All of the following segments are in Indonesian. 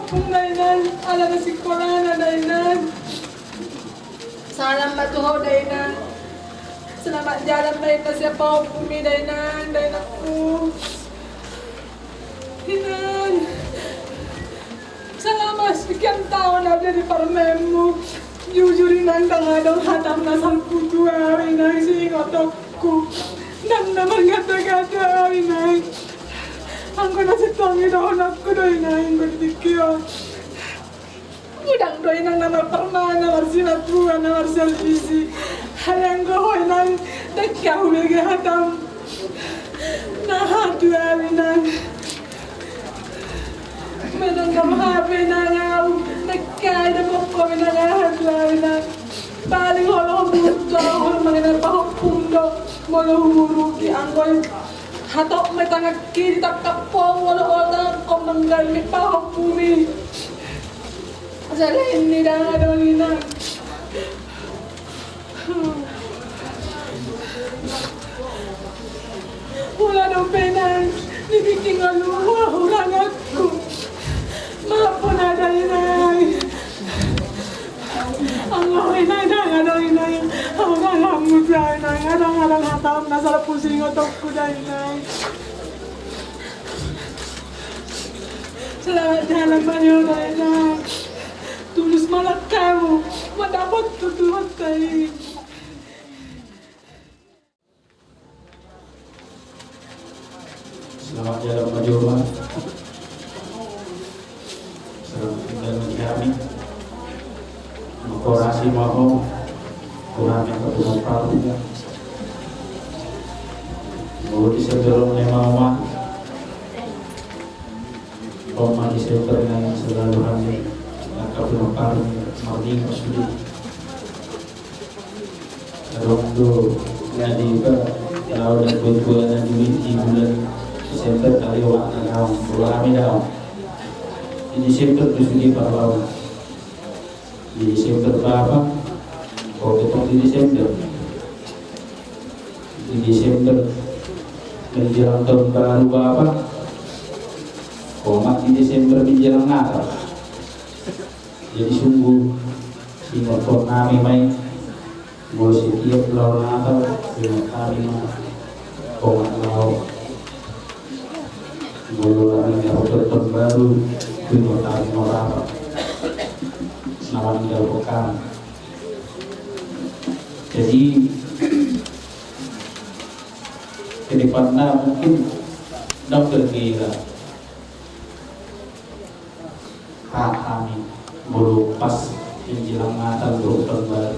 pong dainan, ala na si Koran na dainan. Salam matuho dainan. Salamat jalan baik na siya pa pumi dainan, dainan ko. Hinan. Salamat sekian tahun ada di parmemu. Jujurin ang tangadong hatam na sang kutua, inay singotokku. Nang naman gata-gata, inay. Ang ko na si Tongi na anak ko doy na yung berdikyo. Udang doy nang nama permana marsinatuan na marsalvisi. Halang ko hoy nang nagkahuli hatam. Nahatu awinan. Medang kamahapi na ngaw. Nagkaya na po kami na hatu awinan. Paling holo buto holo mga napahupundo. Molo humurugi ang koy. Hatok may tangag kiri tak kapong wala ko manggal mi pahupumi. Salahin ni na adonina. Wala nang penan, nibiting aluha, hulang ako. Mapo na dalinay. Ang laki na inay, ang alamot na inay, ang hatam na sa pusing otok ko na inay. Salamat jalan banyo na inay. Tulus malak kamu, madapat tutuhat tayo. Selamat jalan menuju rumah. Selamat tinggal di kami. Mengkorasi mau Tuhan yang ketemu pramuka. Mulut sebelum lema Roma di seberang selalu ramai. Ketemu pramuka marding masudi. Rondo jadi kalau dan bulan di bulan Desember kali waktu tahun bulan tahun. Di Desember disudi para di Desember berapa? Kau ketemu di Desember menjelang tahun baru berapa? Kau mati Desember menjelang Natal. Jadi sungguh singot kami main mau setiap bulan Natal singot kami kau mau bulan yang tahun baru singot kami orang nawan dilakukan. Jadi ke depannya mungkin dokter kira kami baru pas menjelang Natal dokter baru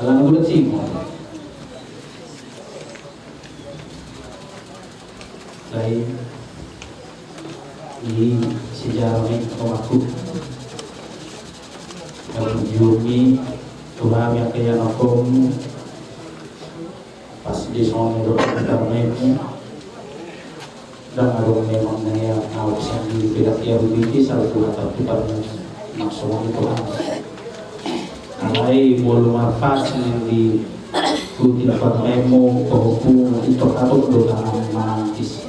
kalau udah sih dari di sejarah ini aku kalau Yumi Tuhan yang kaya nakom pas di sana dokter itu dan ada memang yang harus yang tidak diabiti satu atau kita maksudnya Tuhan. Alai bolu marfas di kuti dapat memo kehukum itu atau doa mantis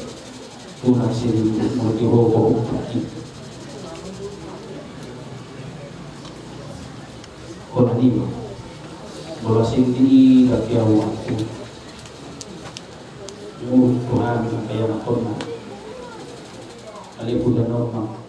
Tuhan sih mau dihukum. Orang ini, bola sendiri tak kaya waktu. Tuhan kaya nakon. Alipun dan normal.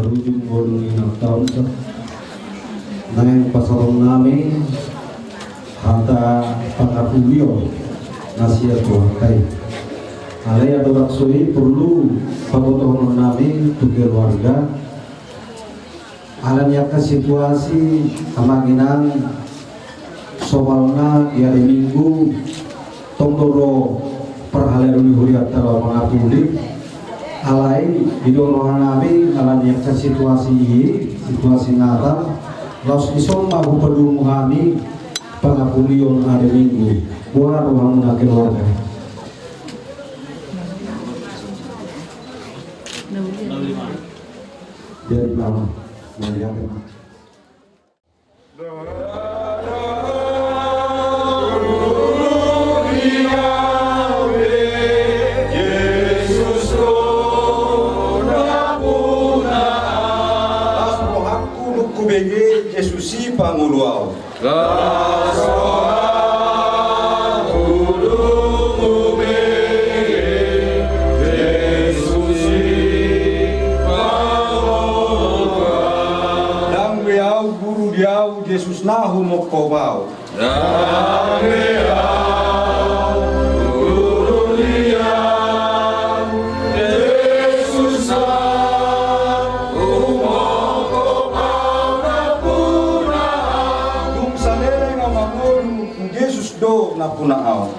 berujung bodong tahun naik pasarong nami hata pangapulio nasihat tuakai alay ada raksui perlu pagotohon nami untuk keluarga alanya ke situasi kemaginan soalna di hari Minggu tongdoro perhaleruni huriat dalam mengapuli alai didorohan nabi alanya ke situasi natal laus isoma bupadu muhami pengapulion hari Minggu buat ruang keluarga dari mama dari apa Yesusi panguluau. Dan riau guru diau Yesus nahu mokobau. Napuna au.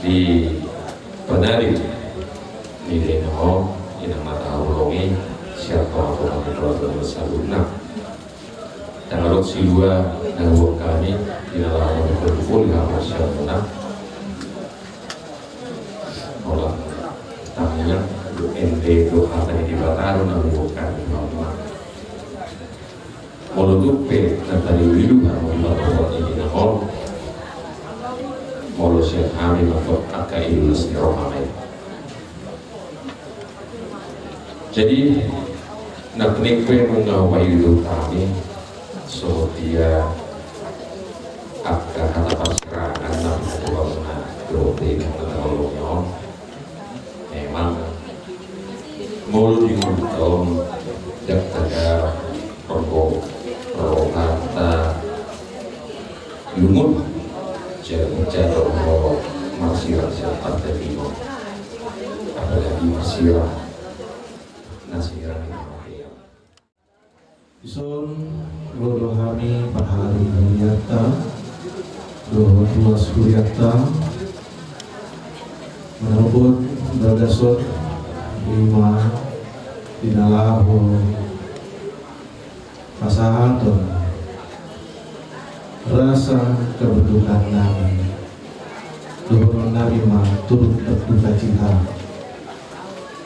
di penari di deno inang mata ulongi siapa aku mengenal bersaluna dan lalu silua dan buat kami di dalam berkumpul di kamar siapa olah tamnya ND doa tadi di Bataru dan buat kami mama moludupe dan tadi wilu harus dilakukan ini deno Molo Syekh Hamid untuk Akaidul Istiqomah. Jadi nak nikwe mengawai hidup kami so dia akan kata pasrah anak tua mana doa dengan memang mulu di tahun jakta pergo perokata lumut jatuh mau masyarakat siapa tadi mau apalagi masyarakat Ison rodohami pahari huryata roh tua suryata menurut berdasar lima dinalahu pasahatun rasa kebutuhan nabi luhur nabi mah turut berduka cita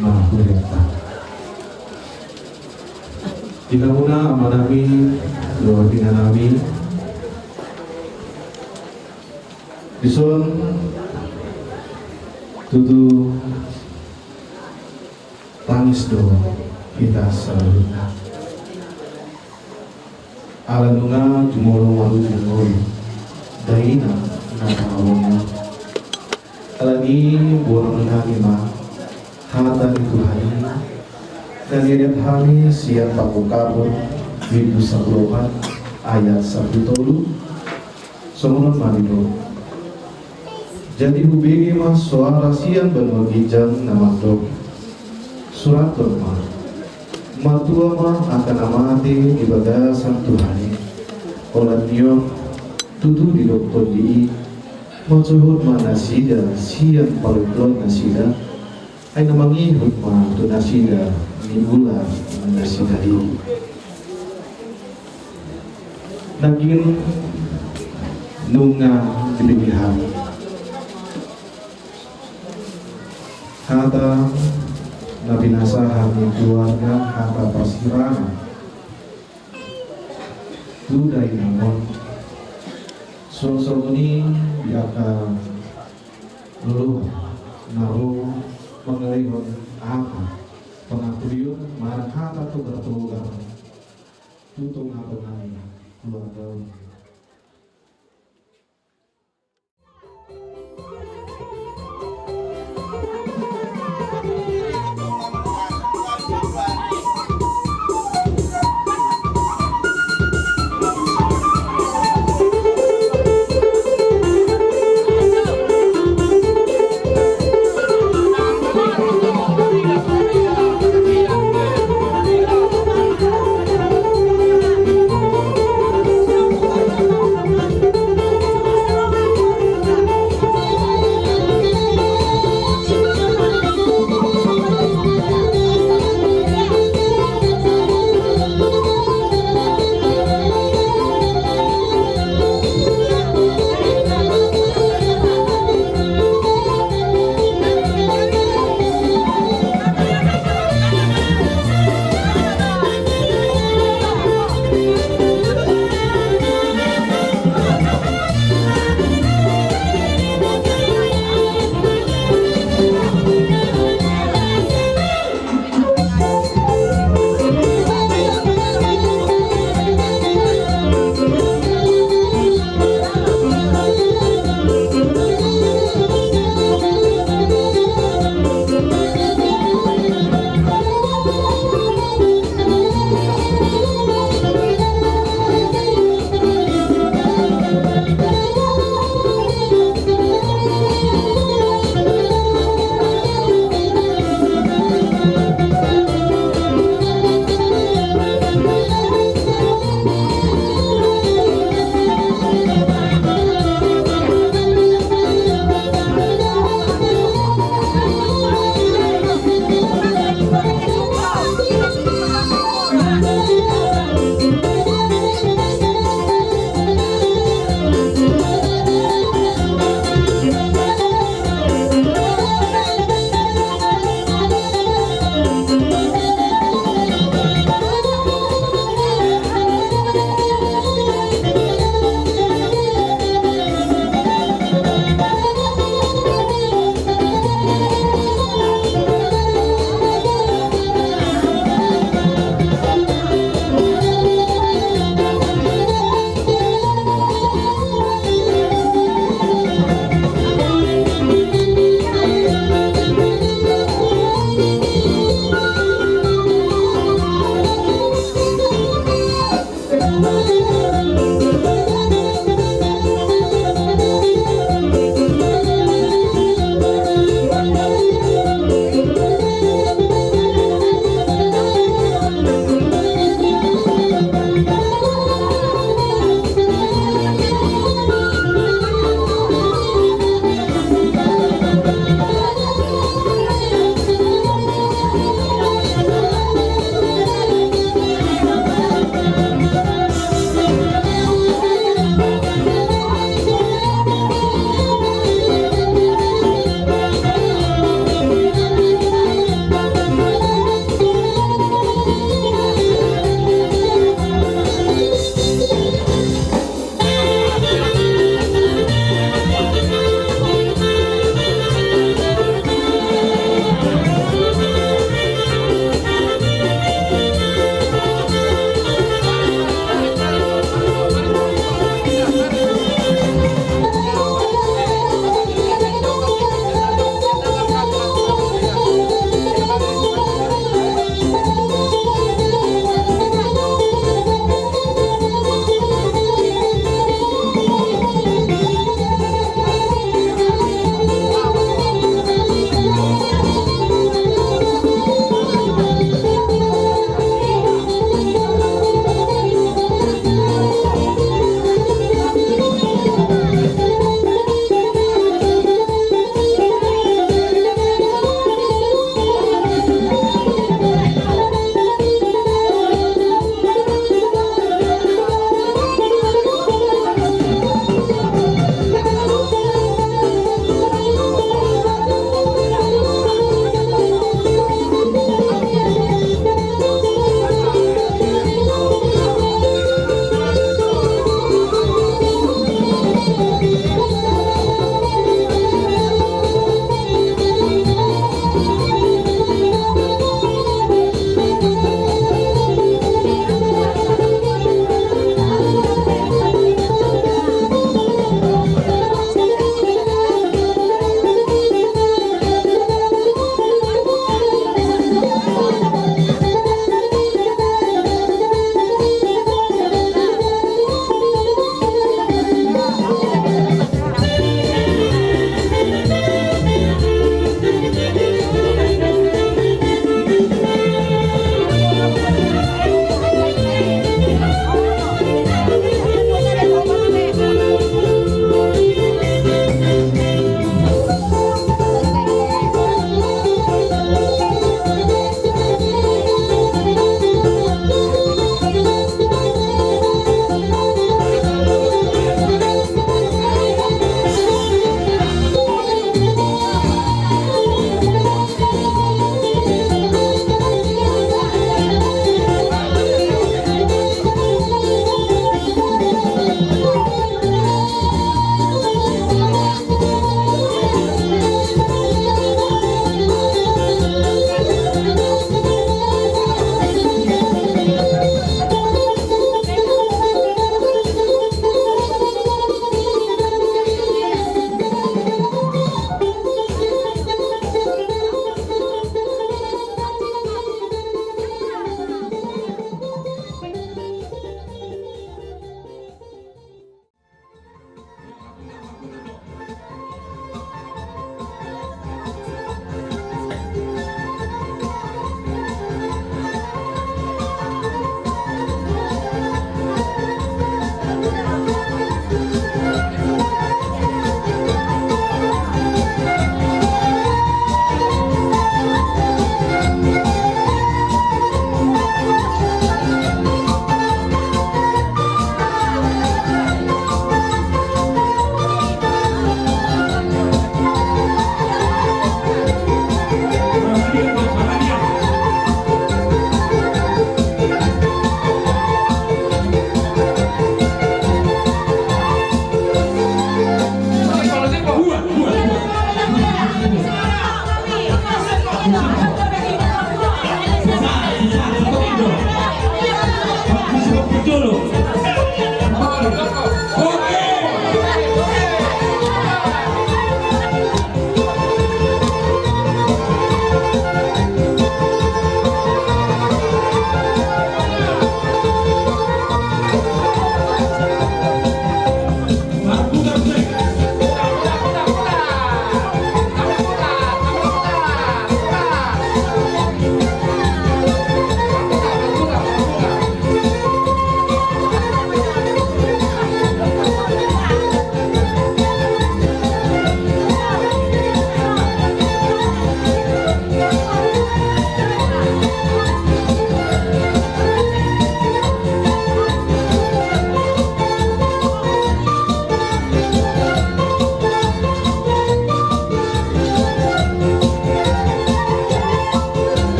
mah huryata Dinamuna amanami doa dinanami dison tutu tangis doa kita selalu alanunga jumoro walu jumoro daina nata awonga alagi borong nangima hata itu hari dan lihat hari siang paku kabur Ibu Sabrohan ayat 1 tolu Somonon Marido jadi hubingi mas suara siang benua gijang nama dok surat mah matua mah akan amati di bagasan Tuhani olah niyo tutu di dokter di macuhut manasida siang palutlon nasida ay namangihut mah tu nasida minggulah nasida di naging nunga dilihan hata nabinasa hanya keluarga hata persirana dudai namun sosok ini jaka luluh naruh mengelihon apa pengakuyun marah hata tu bertugas tutung apa nani keluarga.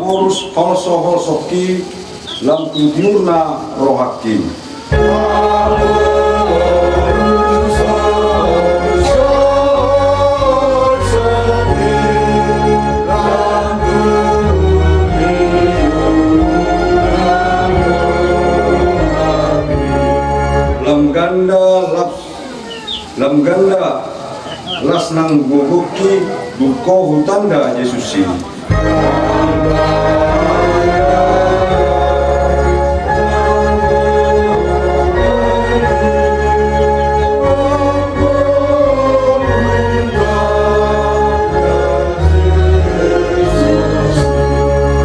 purus holso-holsoki lam tudiurna rohaki. Lam ganda las nang gogoki duko hutanda Yesusi.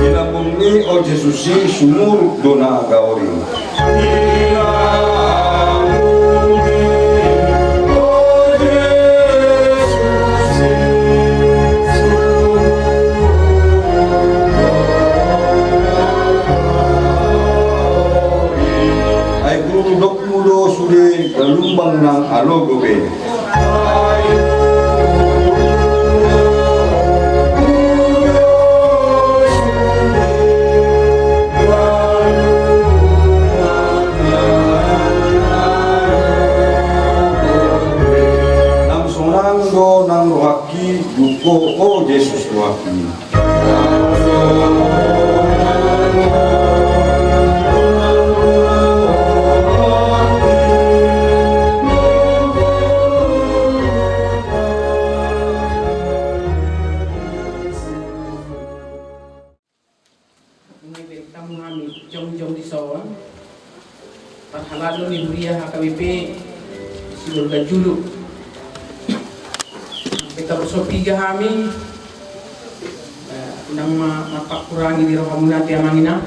Ilambungi o Yesusi sumur dona gaori. Lumbang nang alogo be. Nang sonang do nang rohaki duko o Yesus rohaki. Parhalalo ni Huria HKBP Sibolga Julu kita bersopiga kami nang mapakurangi di rohamuna tiamangina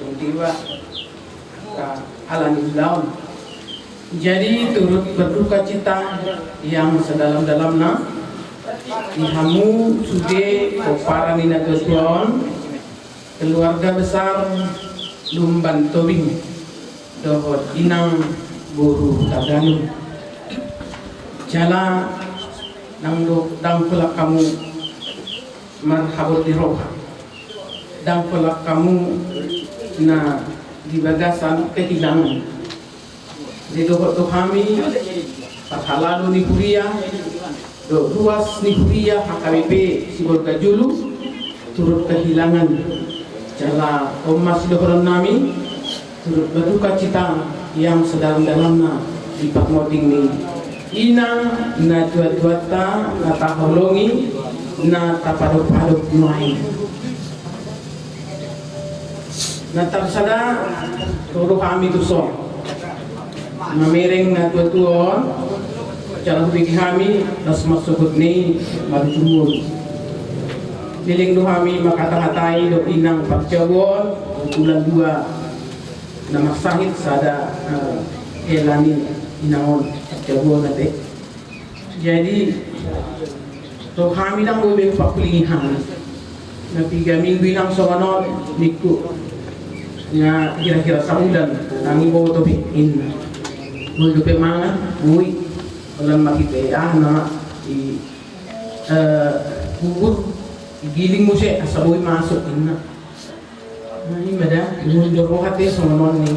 tung tiba alani laun. Jadi turut berduka cita yang sedalam-dalamnya ihamu sude koparanina kesuon keluarga besar Lumban Tobing dohot inang buru taganu jala nang kulak kamu marhabut di roha dang kulak kamu na di bagasan kehilangan di dohot kami parhalalo ni Huria do ruas ni Huria HKBP Sibolga Julu turut kehilangan jala omas dohon nami turut berduka cita yang sedalam-dalamnya di pakmoding ni ina na tuat-tuata na taholongi na tapadok-padok nuai na tarsada turu kami tuso mamereng na tuat-tuon cara bigi kami nas masukut ni magtumul biling do kami makatahatai do inang pagcawon bulan 2 nama sahid sada elani inaon jago nate. Jadi to kami nang boleh pakulingan na 3 minggu lang sokanot miku nga kira-kira sabulan nang ibo to in mundo pe mangan muy walang makite na bubur giling mo siya asaboy masuk inna. Ini beda, mundo rohate sonon ni.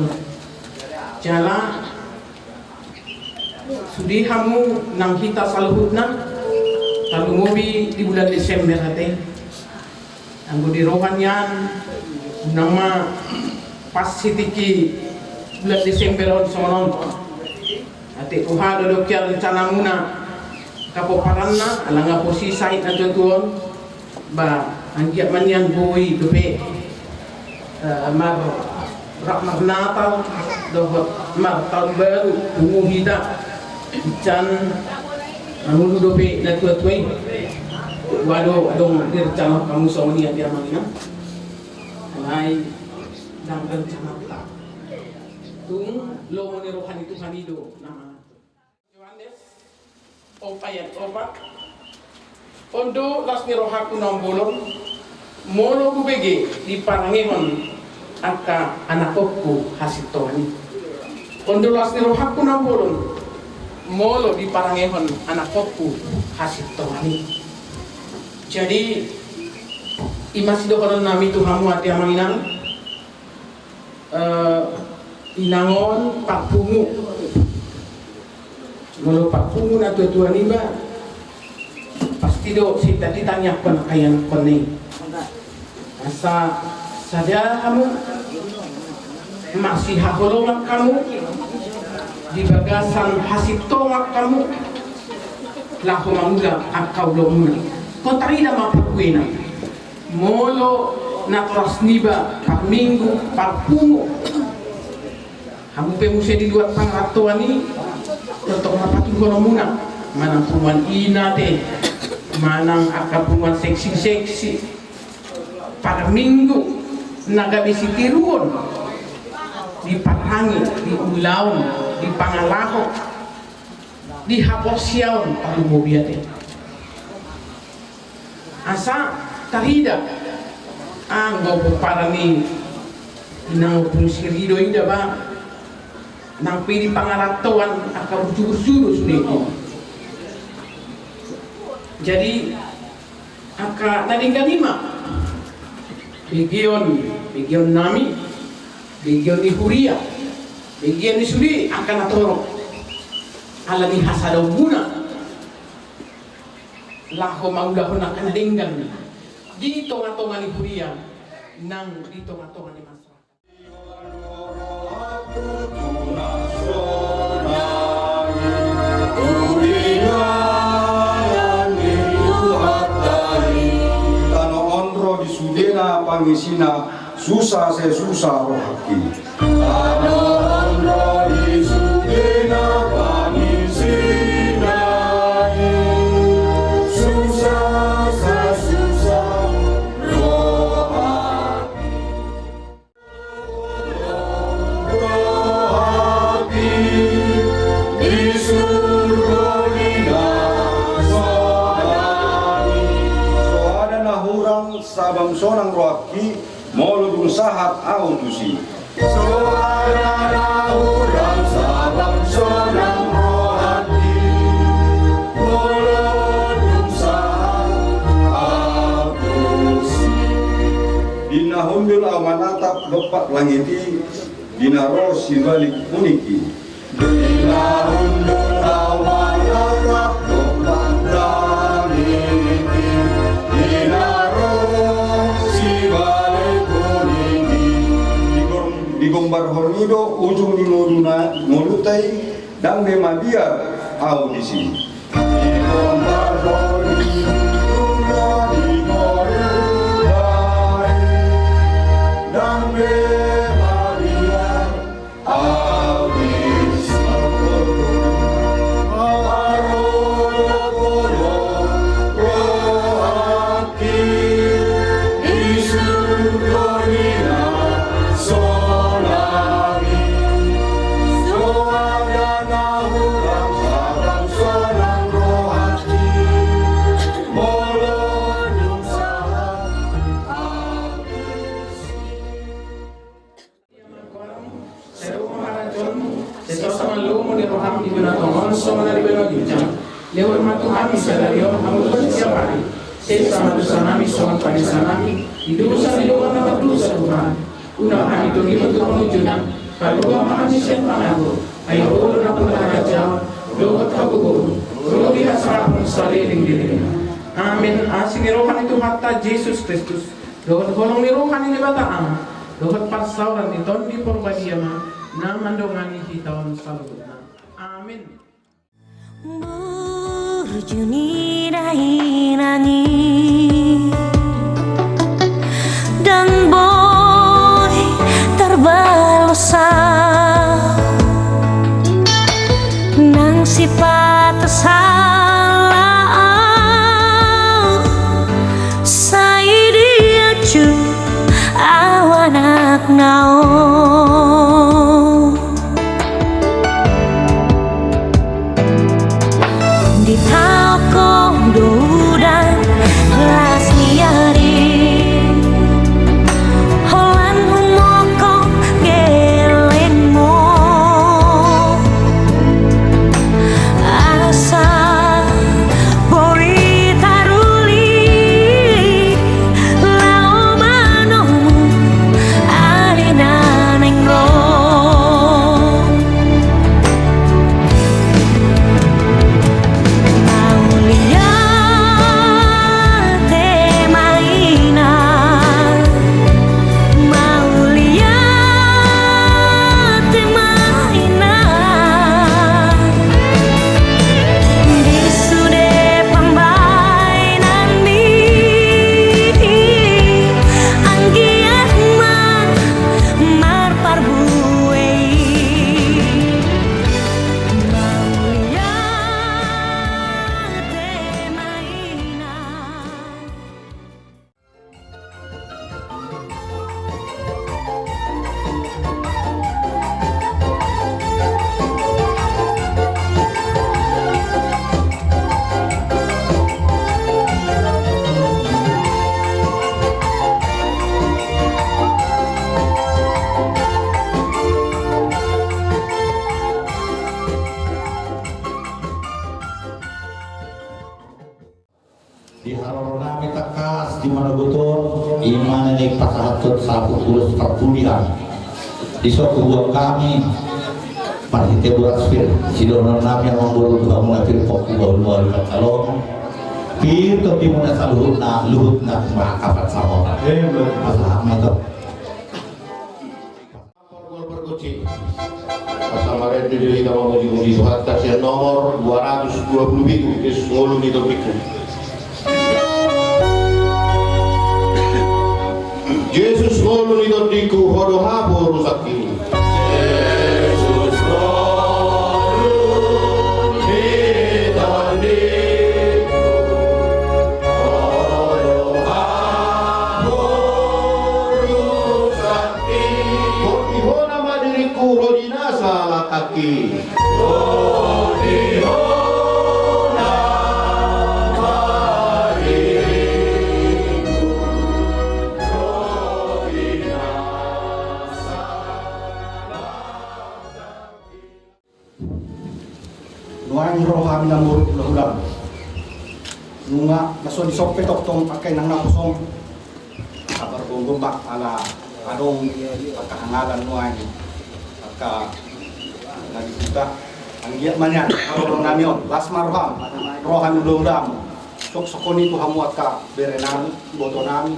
Jala sudi hamu nang kita saluhut na talungobi di bulan Desember hate. Anggo di rohan yan nang ma pas sitiki bulan Desember on sonon. Ate kuhado do kya rencana muna kapoparanna alanga posisi sait na tuon ba anggiat manyan boy dope mar Natal dohot mar tahun baru umuhida can anu dope na tuat-tuai wado dong rencana kamu soni dia mangina lai dang rencana ta tung lo ni rohani Tuhan itu nama Yohanes ayat 4 ondo lasni rohaku nombolon molo kubege di parangehon aka anakku hasitoani ondo lasni rohaku nombolon molo di parangehon anakku hasitoani. Jadi Imasido kono nami Tuhan mu ati amang inang inangon papungu molo papungu na tuan iba pasti do sita ditanya kon kayan koni asa saja kamu masih haholongan kamu di bagasan hasitongak kamu laho mamula akau lo mula kau tarida mapakuena molo na kelas niba par minggu par pungu kamu pemuse di luar pangratuan ini untuk mapatu kono muna manang punguan ina teh manang akapunguan seksi-seksi par minggu nagabisi tiruon di parangi, di ulaun, di pangalaho, di haposiaun alu mobiate. Asa tarida anggo parani inang punsirido ida ba nang pili pangaratuan akan juru-juru suneko. Jadi aka nadingga lima Begion nami Begion ni huria, begion ni sudi akan atorok. Ala ni hasado guna. Laho maudahon akan denggan. Di tonga-tonga ni huria, nang di tonga-tonga ni masyarakat. Tano onro di sudena pangisina susah sesusah rohaki. Tano onro di sudena pangisina susah sesusah rohaki. Rohaki di surga dina sodani. Soada nahurang sabang sonang rohaki molo dung sahat au tusi soarana urang sabang sonang rohati molo dung sahat au tusi dina hundul amanatap lepat langiti dina roh sibalik uniki dina hundul amanatap lepat langiti dina roh sibalik digombar hormido ujung di nolutai dan memabiar audisi digombar hormido di nolutai dan memabiar audisi rohaki di surga dina lewat matu kami sadario kamu setiap hari sesama dosa kami soal panisan kami didosa di luar nama dosa Tuhan unang kami tungi untuk penunjukan kalau kami sen pangaku ayo ulun aku raja doa kabur kalau tidak salah saling diri amin asing rohan itu hatta Yesus Kristus doa kolong ni rohan ini bataan doa pasauran itu di perbadiama nama dongani hitahun salutna amin. Berjuni dahi nangis dan boy terbalosa nang sifat salah saya dia cu awanak ngau dan las niari holan humoko gelenmo asa bori taruli lao naik pasahatut satu tulus perkulian di suatu buah kami Partite Burasfir sidono nami yang memburu dua mengafir fokus luar kalau pir tapi muna sa luhut na makapat sama masalah mantap Pasamaret diri kita mau menguji Tuhan kasihan nomor 220 biku Yesus ngulung itu biku Yesus ngulung itu biku hodo habo rusak ini kaki Nuang rohani nang buruk ulang nunga naso di sope tok tong pakai nang nakosong kabar gombak ala adong pagkahangalan nuang pagka lagi kita anggiat manyan kalau namion lasmar roham ulang sok sokoni tu hamuat ka berenan boto nami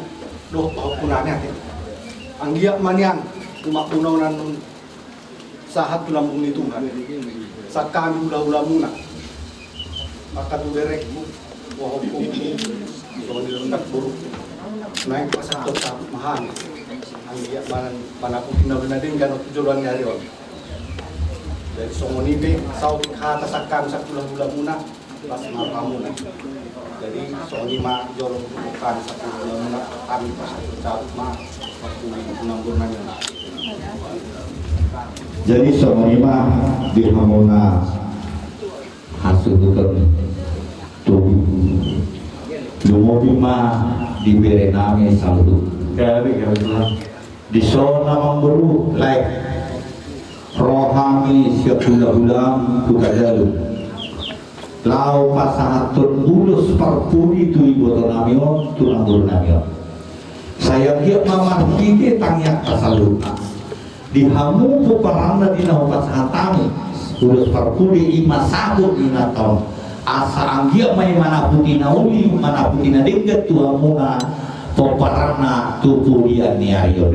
doh pahukunannya teh anggiat manyan umak punaw nan sahat tulang bumi Tuhan saat kami ulah muna maka tu berek wah hukum so direndak buruk naik pasal satu mahal anggiat mana pun kinabinading ganot juruan nyari dari somonibe sau kata sakam sakulah muna pas mapamu jadi sonima jorong bukan sakulah muna kami pas cabut mah waktu penamburan jadi sonima dirhamona hasil tubuh lumobima diberi nama saludu di zona memburu like rohani siap ulang tukadalu lau pasahatun ulus perpuri tu ibu namion tulang bulu namion saya dia mama kita tangyak pasalu di hamu puparanda di nau pasahatami ulus perpuri ima sabut inaton asa anggia mai mana puti nauli mana puti nadengget tuamuna poparana tupulian ni ayo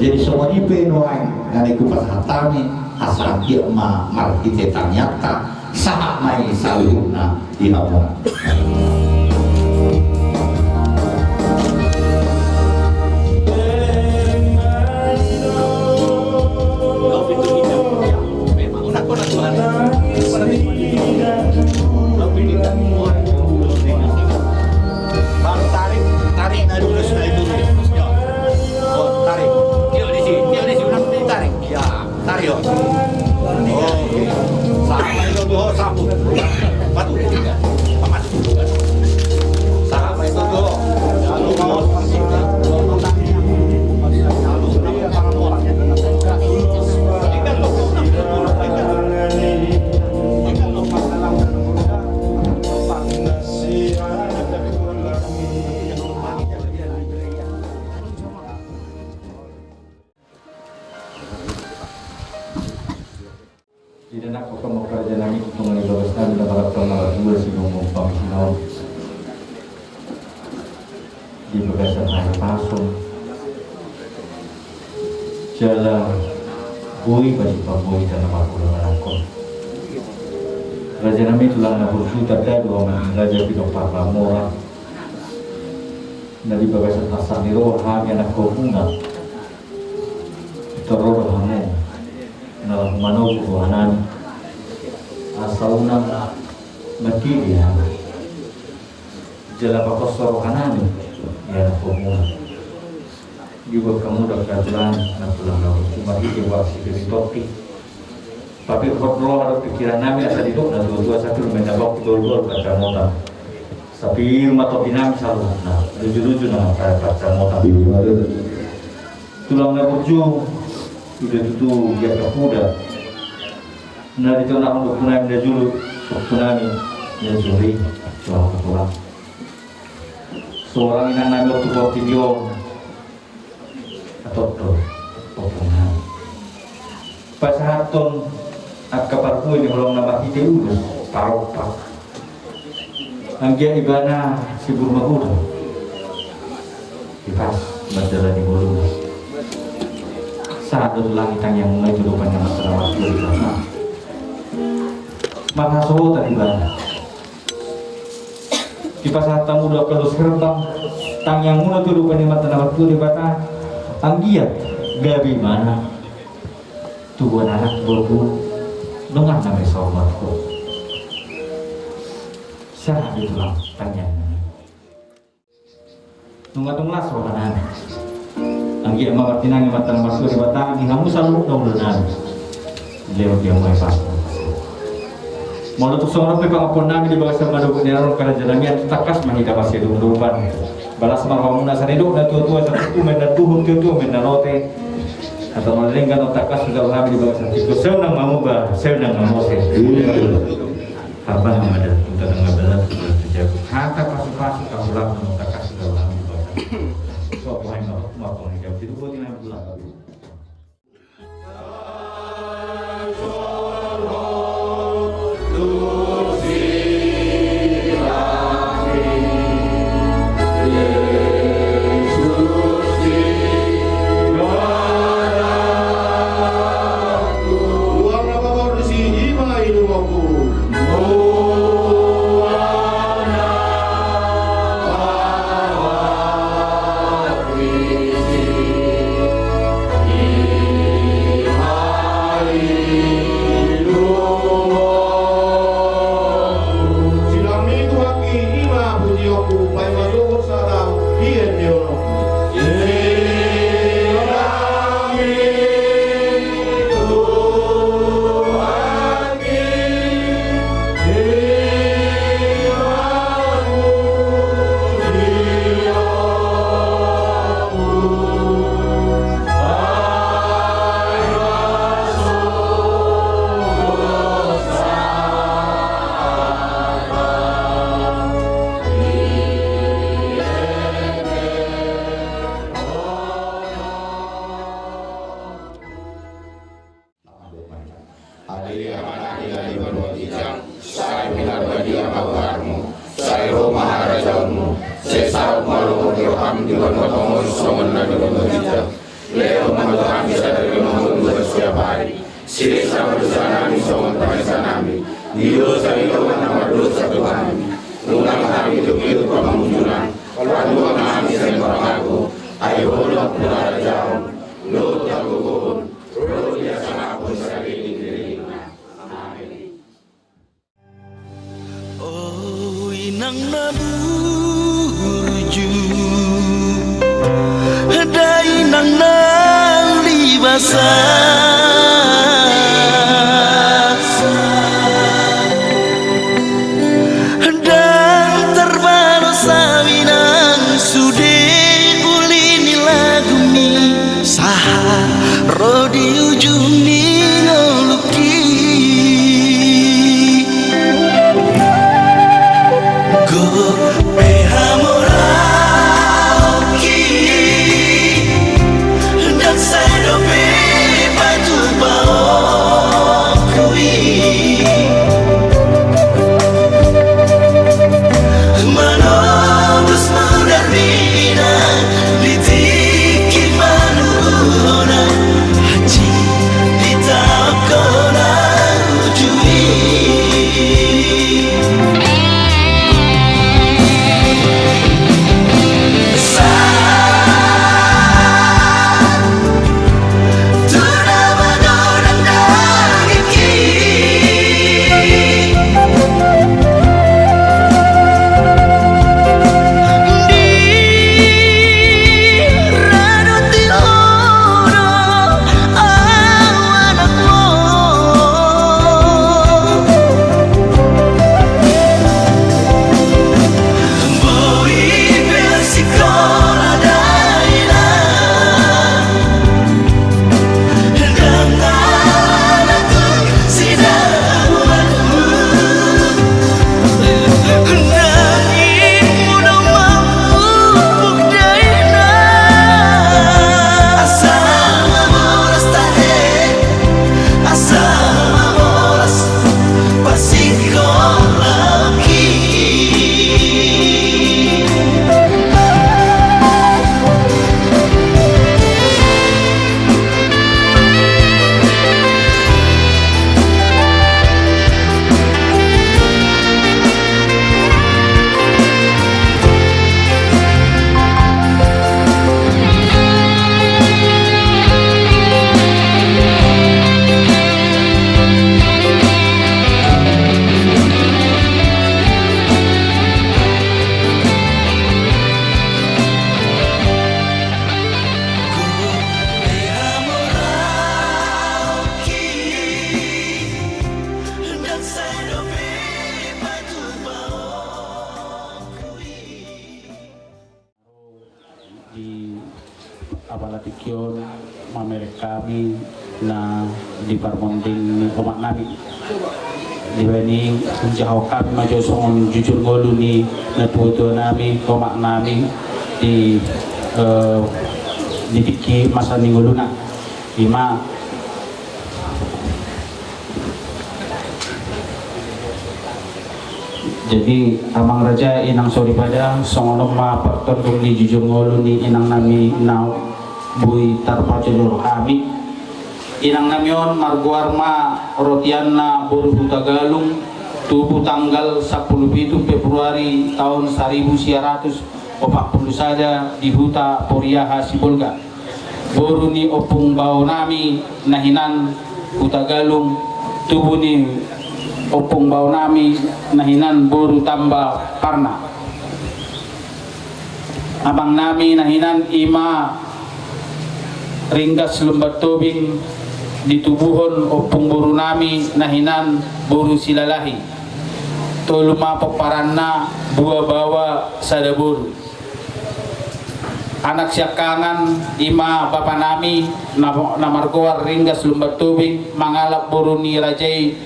jadi semua ipe noai ngane ku pasahatami asa anggia ma marhite tanyata saha mai saluna di hamuna bui bagi pabui dan nama pulang angkon. Raja nami tulang na bursu tada dua raja pidok parlamora. Nabi bagasan asal niro ham yang nak kohunga. Teror hamu nalah mano kuhanan asauna mati dia. Jala pakosor hanan ya kohunga. Juga kamu dapat jalan nak pulang kau cuma itu wasi dari topi tapi kalau ada pikiran nami asal itu dan dua satu mendabak dua baca mota tapi rumah topi nami selalu nah lucu nak baca mota tulang berju sudah tutup dia kemuda nah itu nak untuk punami dia julu punami dia juri soal ketulang seorang yang nami waktu video pasahaton at kaparpuy ni ulong na makiti ulo paropak anggia ibana si burmagudo ipas badala di bulu sadun langitang yang mulai julupan yang masalah waktu di sana makaso tadi ibana di pasar tamu dua kelus gerbang tang yang mulai julupan yang masalah waktu di bata anggia gabi mana tuan anak berbun dengan nama sobatku sah di tulang tanya nungatung las wakanan anggi ama batinang matang masuk di batang di kamu selalu naulan lewat dia mulai pas mau untuk seorang pepangapun nami di bawah sama dukun yang karena jalannya takas mahida masih dulupan balas marhamuna sanedok dan tua-tua satu men dan tuhun tua-tua men dan rote atau melenggan otak kas sudah lama di bawah sakit. Saya nang mau bah, saya nang mau saya. Apa nama ada kita nang benar terjadi. Kata pasu-pasu kau ulang otak kas sudah lama di bawah sakit. So apa yang mau kau jawab itu buat yang pulang. Palatikyon mamerek kami na di parmonding umat nabi di bani jauh kami maju songon jujur golu ni natuto nami umat nami di dipiki masa ningguluna lima jadi amang raja inang sori pada songono ma pertondong di jujur ngolu ni inang nami na bui tarpaculur kami inang namion marguarma rotianna buru Tagalung tubuh tanggal 10 Februari tahun 1940 saja di Huta Poriaha Sibolga buru ni opung bau nami nahinan Tagalung tubuh ni opung bau nami nahinan buru tamba parna abang nami nahinan ima ringgas lembat tobing di tubuhon opung buru nami nahinan buru silalahi toluma peparanna dua bawa sadaburu anak siakangan ima bapa nami namargoar ringgas lembat tobing mangalap buru ni rajai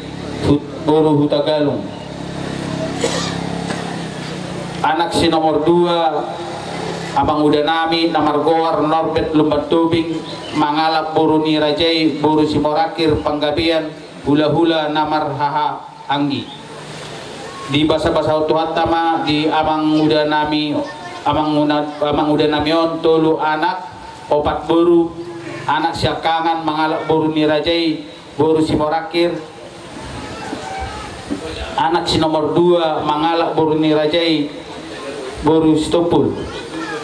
buru Hutagalung anak si nomor 2 abang udah nami namargoar Norbert Lumbat Tubing mangalap buru ni rajai buru si Morakir Panggabian hula-hula namar haha anggi di basa-basa tuhatama di amang udah nami amang udah namion tolu anak opat buru anak siakangan mangalap buru ni rajai buru si Morakir anak si nomor 2 mangalak buru ni rajai buru Stopul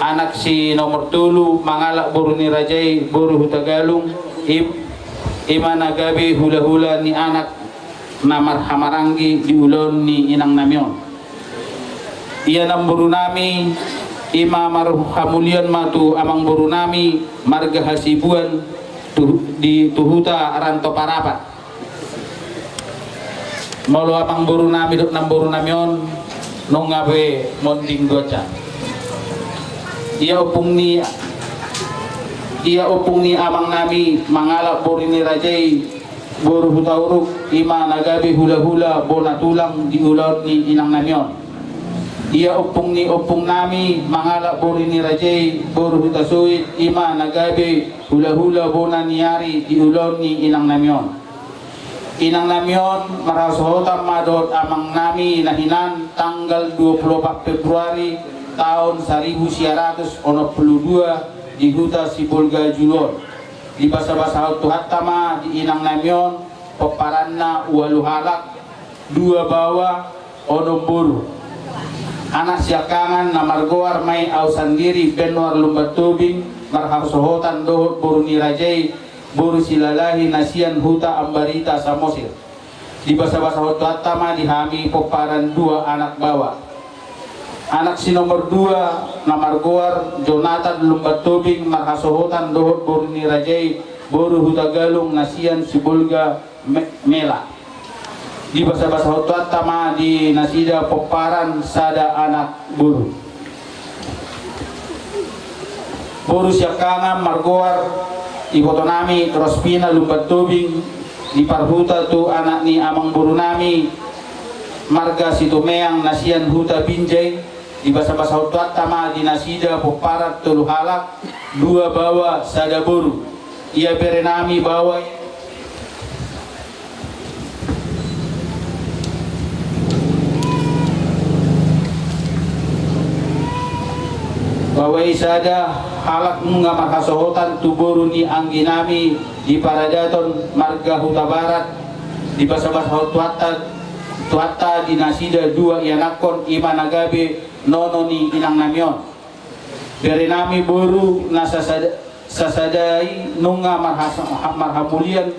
anak si nomor 3 mangalak buru ni rajai buru Hutagalung ima nagabi hula-hula ni anak namar hamarangi di ulon ni inang namion iya nam buru nami ima marhamulian matu amang buru nami marga hasibuan di Tuhuta Aranto Parapat malu abang buru nami dok nam buru namion nongabe monding doca ia opung ni abang nami mangalap buru ni rajai buru Hutauruk ima nagabe hula-hula bona tulang di ulon ni inang namion ia opung nami mangalap buru ni rajai buru Hutasuit ima nagabe hula-hula bona niari di ulon ni inang namion inang namion marasohotam madot amang nami nahinan tanggal 24 Februari tahun 1982 di Huta Sibolga Julor di basa-basa tuhatama di inang namion peparanna walu halak 2 bawa ono buru anak siakangan namargoar mai au sandiri benwar Lumbat Tubing marhasohotan dohot buru ni rajai buru silalahi nasian Huta Ambarita Samosir di basa-basa tuhatama dihami peparan 2 anak bawa anak si nomor 2 namargoar Jonathan Lumbat Tubing marhasohotan dohot buru ni rajai buru Hutagalung nasian Sibolga Mela di basa-basa tuhatama di nasida peparan sada anak buru siakangan margoar iboto nami Rospina Lumbat Tubing di Parhuta tu anak ni amang buru nami marga Situmeang nasian Huta Binjai di basa-basa tuatama di nasida peparat telu halak 2 bawa sada buru ia berenami bawa bawai sada halak nga makasohotan tuburu ni angginami di Paradaton marga Huta Barat di basa-basa tuata di nasida 2 yanakon ima nagabe nono ni inang namion berenami buru nasa sasadai nunga marhamulian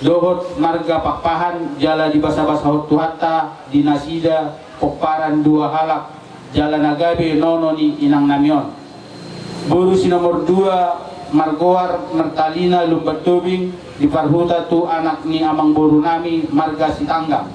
dohot marga Pakpahan jala di basa-basa tuata di nasida peparan 2 halak jalan nagabe nono ni inang namion buru si nomor 2 margoar Mertalina Lumbat Tubing di Parhuta tu anak ni amang buru nami marga Sitangga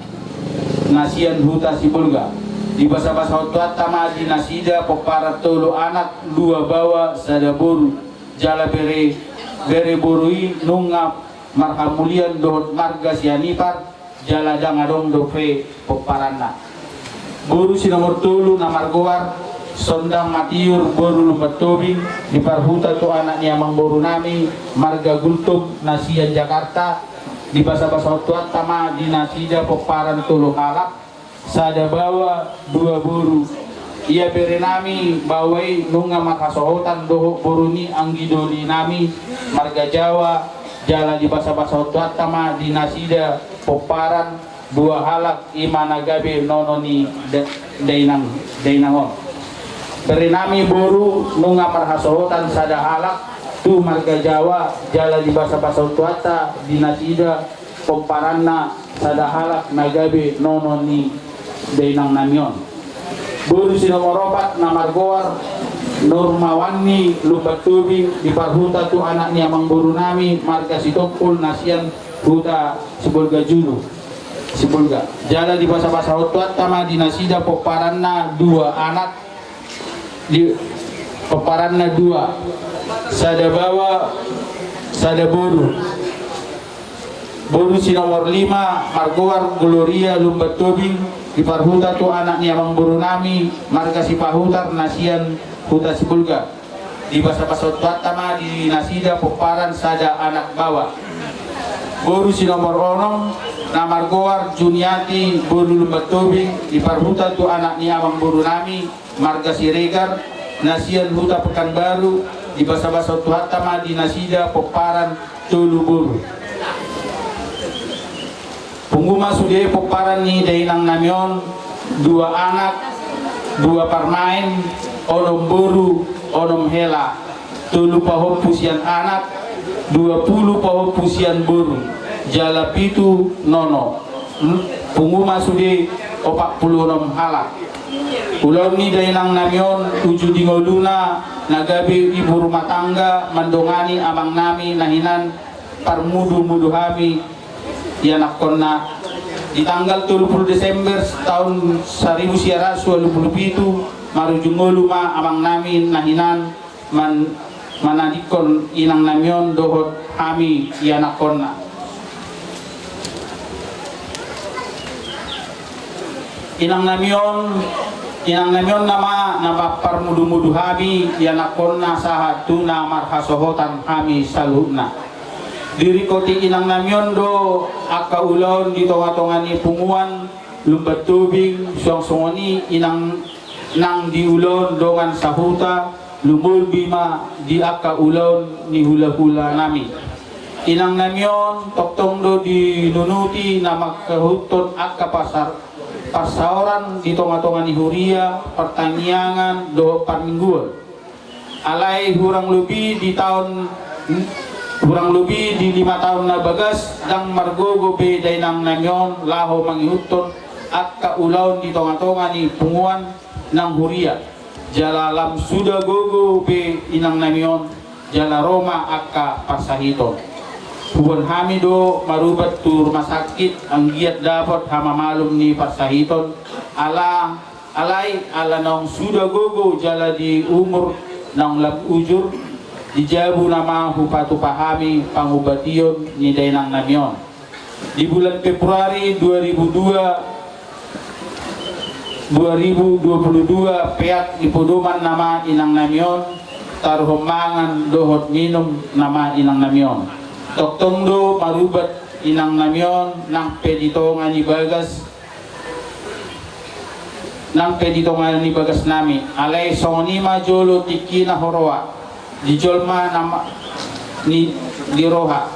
nasian Huta Sibolga di basa-basa tuatama di nasida peparat tolu anak 2 bawa sada buru jala bere borui nunga marhamulian dohot marga sianipar jala dangadong dofe poparanna. Boru si nomor 3 na margoar sondang matiur boru lumbat tobing di parhuta tu anak ni amang boru nami marga gultog nasian Jakarta di basa-basa tuat tama di nasida poparan tulu halak sada bawa 2 boru ia bere nami bawai nunga makasohotan doho boru ni anggidoli nami marga Jawa jala di basa-basa tuat tama di nasida poparan 2 halak imanagabe nononi dainangon beri nami boru nunga marhasohotan sada halak tu marga Jawa jala di basa-basa tuata di nasida pomparanna sada halak nagabe nononi dainang namion. Boru si nomor 4 na margoar Nurmawani lubat tubing di parhuta tu anak ni amang boru nami marga sitokul nasian huta Sibulga Julu Sibulga jala di basa-basa tuat tama di nasida poparanna 2 anak di poparanna 2 sada bawa sada boru si nomor 5 margoar Gloria lumbat tobing di parhuta tu anak ni amang boru nami marga sipahutar nasian huta Sibulga di basa-basa tuat tama di nasida poparan sada anak bawa. Boru si nomor 6 na margoar Juniati boru lumbat tobing di parhuta tu anak ni amang boru nami marga Siregar nasian huta Pekanbaru di basa-basa tuat tama di nasida poparan tulu boru. Pungguma sude poparan ni dainang namion 2 anak 2 parmain onom boru onom hela tulu pahop pusian anak 20 pahop pusian boru jala pitu nono pungguma sude 46 halak. Ulam ni dainang namion 7 dingoluna nagabe ibu rumah tangga mandongani amang nami nahinan parmudu-mudu hami ianak konna di tanggal 30 Desember tahun 1927 marujungoluma amang nami nahinan manadikon inang namion dohot hami ianak konna. Inang namion nama parmudu-mudu hami ianak konna sahat tuna marhasohotan hami saluna. Diri koti inang namion do aka ulon di tonga-tongani punguan lumbat tubing suang-suangani inang nang di ulon dongan sahuta lumul bima di aka ulon ni hula-hula nami. Inang namion toktong do di nunuti nama kehuton aka pasaoran di tonga-tongani huria pertaniangan do parmingguan. Alai kurang lebih di 5 tahun na bagas dang margogo be dainang namion laho mangihuton at kaulaon di tonga-tonga ni punguan ng huria jala lam suda gogo be inang namion jala Roma akka pasahiton huwan hamido marubat tu rumah sakit ang giat dapat hamamalum ni pasahiton alay nong suda gogo jala di umur ng lab ujur dijabu nama hupatu pahami pangubation ni dainang namion di bulan Februari 2022 peak di podoman nama inang namion taruhomangan dohot minum nama inang namion toktong do marubat inang namion nang peditongan ni bagas nami alay sonima jolo tiki na horoa di jolma nama ni di roha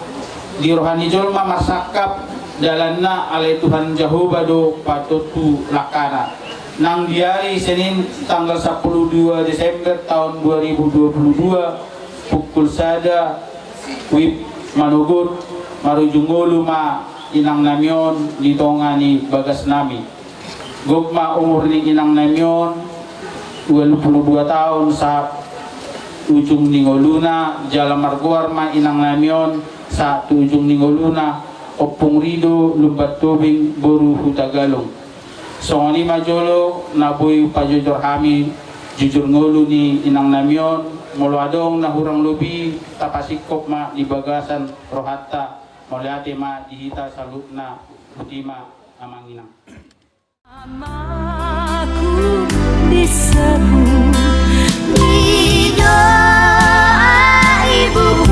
ni jolma masakap dalanna alai Tuhan Jehovah do patutu lakana nang diari Senin tanggal 12 Desember tahun 2022 pukul sada wib manugur marujungolu ma inang namion di tongani bagas nami gokma umur ni inang namion 22 tahun sa ujung ningoluna jala margoar ma inang namion sa ujung ningoluna opung rido lumbat tubing boru hutagalong songani majolo naboy pajujur hami jujur ngolu ni inang namion Mulwadong na hurang lubi tapasikop ma di bagasan rohatta moliate ma dihita salutna putima amanginang. Namaku disebut di doa ibu.